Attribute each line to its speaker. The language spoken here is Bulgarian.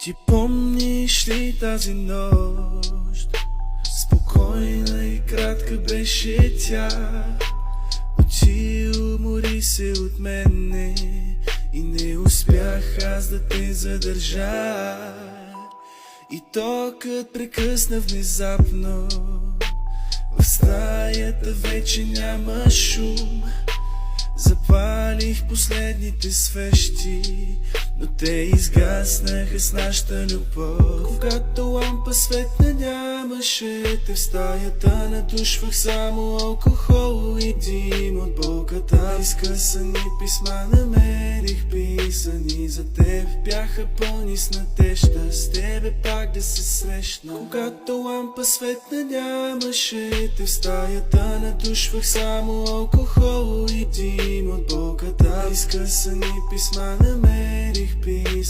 Speaker 1: Ти помниш ли тази нощ? Спокойна и кратка беше тя, но ти умори се от мене и не успях аз да те задържа. И токът прекъсна внезапно, в стаята вече няма шум. Запалих последните свещи, но те изгаснаха с нашата любов. Когато лампа светна нямаше те в стаята, надушвах само алкохол и дим от болката. Изкъсани писма намерих писани за теб, бяха пълни с надежда с тебе пак да се срещна. Когато лампа светна нямаше те в стаята, надушвах само алкохол и дим от болката. Изкъсани писма намерих писани